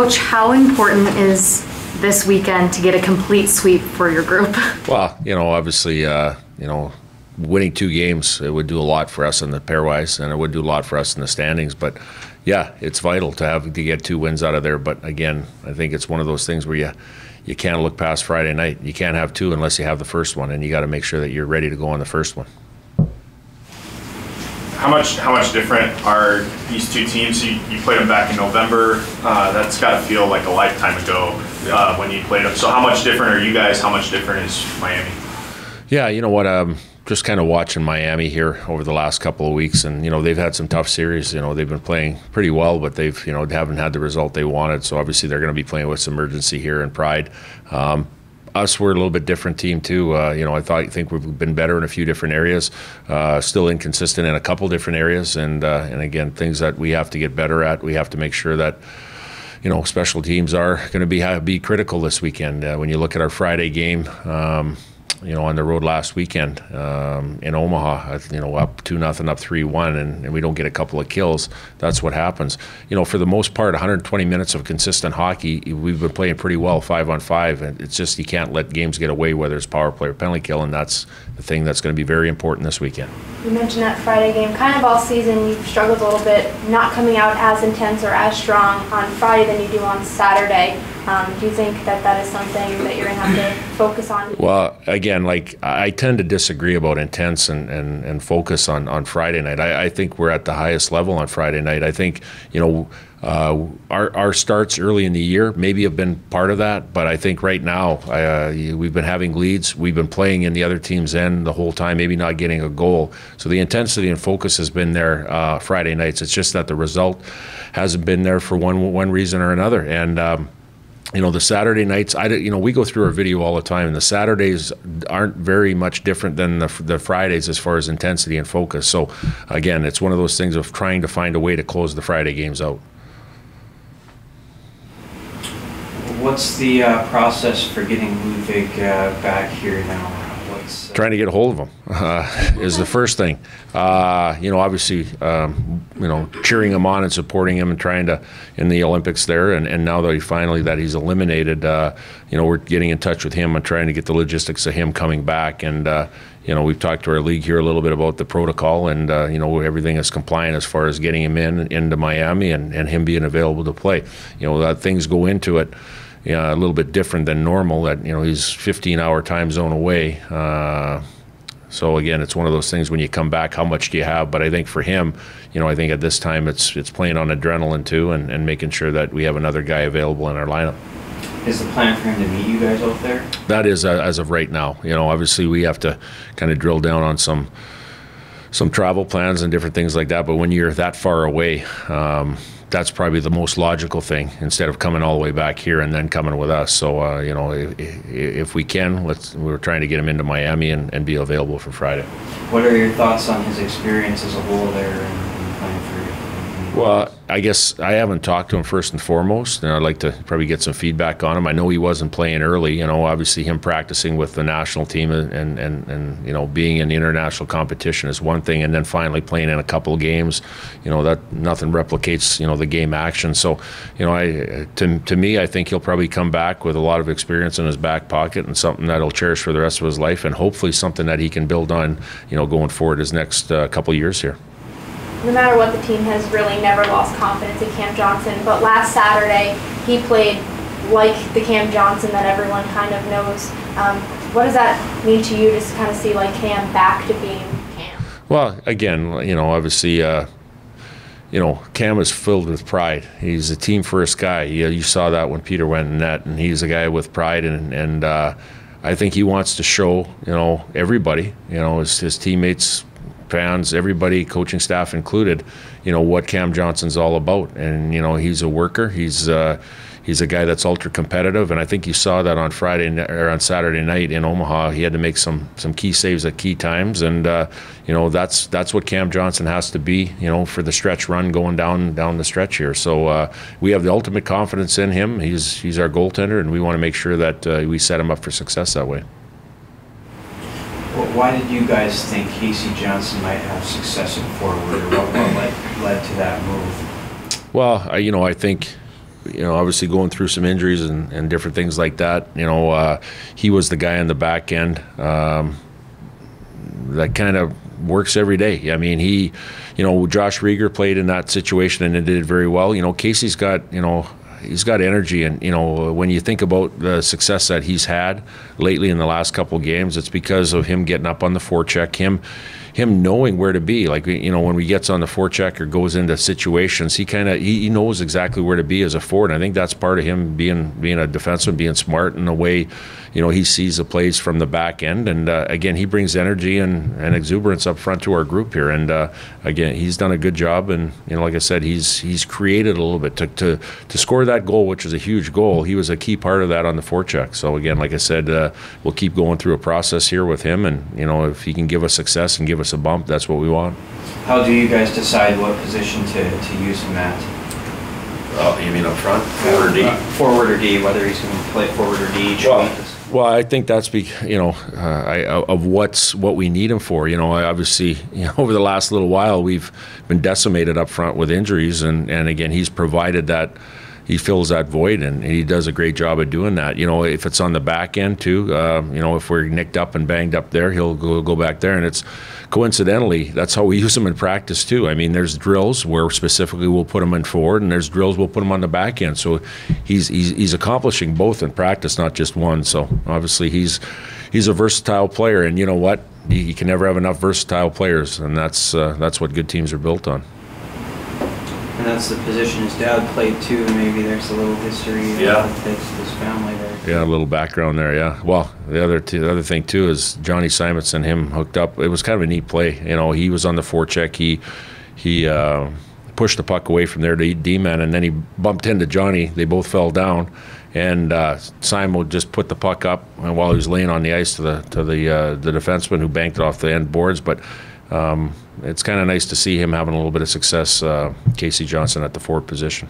Coach, how important is this weekend to get a complete sweep for your group? Well, obviously, winning 2 games, it would do a lot for us in the pairwise, and it would do a lot for us in the standings. But yeah, it's vital to get 2 wins out of there. But again, I think it's one of those things where you can't look past Friday night. You can't have 2 unless you have the first one, and you got to make sure that you're ready to go on the first one. How much different are these 2 teams? You played them back in November. That's got to feel like a lifetime ago when you played them. So how much different are you guys? How much different is Miami? Yeah, you know what? Just kind of watching Miami here over the last couple of weeks, and they've had some tough series. They've been playing pretty well, but they've haven't had the result they wanted. So obviously they're going to be playing with some urgency here and pride. Us, we're a little bit different team too. I think we've been better in a few different areas, still inconsistent in a couple different areas, and again, things that we have to get better at. We have to make sure that special teams are going to be critical this weekend. When you look at our Friday game, on the road last weekend in Omaha, up 2-0, up 3-1, and we don't get a couple of kills. That's what happens. For the most part, 120 minutes of consistent hockey, we've been playing pretty well 5-on-5, and it's just you can't let games get away, whether it's power play or penalty kill, and that's the thing that's going to be very important this weekend. You mentioned that Friday game. Kind of all season you've struggled a little bit, not coming out as intense or as strong on Friday than you do on Saturday. Do you think that is something that you're going to have to focus on? Well, again, I tend to disagree about intense and focus on Friday night. I think we're at the highest level on Friday night. I think, our starts early in the year maybe have been part of that, but I think right now we've been having leads. We've been playing in the other team's end the whole time, maybe not getting a goal. So the intensity and focus has been there Friday nights. It's just that the result hasn't been there for one reason or another. And the Saturday nights, we go through our video all the time, and the Saturdays aren't very much different than the Fridays as far as intensity and focus. So, again, it's one of those things of trying to find a way to close the Friday games out. What's the process for getting Ludwig back here now? Trying to get a hold of him is the first thing. Obviously, cheering him on and supporting him and trying to in the Olympics there. And now that he's eliminated, we're getting in touch with him and trying to get the logistics of him coming back. And we've talked to our league here a little bit about the protocol, and everything is compliant as far as getting him into Miami and him being available to play. That things go into it. A little bit different than normal, that he's 15-hour time zone away. So again, it's one of those things when you come back, how much do you have? But I think for him, I think at this time it's playing on adrenaline too, and making sure that we have another guy available in our lineup. Is the plan for him to meet you guys out there? That is as of right now. Obviously we have to kind of drill down on some travel plans and different things like that. But when you're that far away, that's probably the most logical thing, instead of coming all the way back here and then coming with us. So, if we can, we're trying to get him into Miami and be available for Friday. What are your thoughts on his experience as a whole there and playing for you? Well, I guess I haven't talked to him first and foremost, and I'd like to probably get some feedback on him. I know he wasn't playing early. Obviously him practicing with the national team and being in the international competition is one thing, and then finally playing in a couple of games, that nothing replicates the game action. So, to me, I think he'll probably come back with a lot of experience in his back pocket and something that he'll cherish for the rest of his life, and hopefully something that he can build on, going forward his next couple of years here. No matter what, the team has really never lost confidence in Cam Johnson, but last Saturday he played like the Cam Johnson that everyone kind of knows. What does that mean to you, just kind of see like Cam back to being Cam? Well, again, obviously, Cam is filled with pride. He's a team first guy. You saw that when Peter went in net, and he's a guy with pride, and I think he wants to show, everybody, his teammates, fans, everybody, coaching staff included, what Cam Johnson's all about. And he's a worker. He's a guy that's ultra competitive, and I think you saw that on Saturday night in Omaha. He had to make some key saves at key times, and that's what Cam Johnson has to be, for the stretch run going down the stretch here. So we have the ultimate confidence in him. He's our goaltender, and we want to make sure that we set him up for success that way. Why did you guys think Casey Johnson might have success in forward, or what led to that move? Well, I think, obviously going through some injuries and different things like that. He was the guy on the back end that kind of works every day. I mean, Josh Rieger played in that situation and did very well. Casey's got, he's got energy, and when you think about the success that he's had lately in the last couple of games, it's because of him getting up on the forecheck, him knowing where to be. Like, when he gets on the forecheck or goes into situations, he knows exactly where to be as a forward. And I think that's part of him being a defenseman, being smart in the way, he sees the plays from the back end. And again, he brings energy and exuberance up front to our group here. And again, he's done a good job. And like I said, he's created a little bit to score that goal, which is a huge goal. He was a key part of that on the forecheck. So again, like I said, we'll keep going through a process here with him. And if he can give us success and give us a bump, that's what we want. How do you guys decide what position to use him at? You mean up front, forward or D? Forward or D, whether he's going to play forward or D each week. Well, I think that's of what we need him for. Obviously, over the last little while, we've been decimated up front with injuries, and again, he's provided that. He fills that void, and he does a great job of doing that. If it's on the back end too, if we're nicked up and banged up there, he'll go back there. And it's coincidentally, that's how we use him in practice too. I mean, there's drills where specifically we'll put him in forward, and there's drills we'll put him on the back end. So he's accomplishing both in practice, not just one. So obviously he's a versatile player, and you know what? You can never have enough versatile players, and that's what good teams are built on. And that's the position his dad played too, and maybe there's a little history with his family there. Yeah, a little background there, yeah. Well, the other thing too is Johnny Simonson, him hooked up. It was kind of a neat play. He was on the forecheck. He pushed the puck away from their D-man, and then he bumped into Johnny. They both fell down, and Simon just put the puck up while he was laying on the ice to the defenseman, who banked it off the end boards. But it's kind of nice to see him having a little bit of success, Casey Johnson, at the forward position.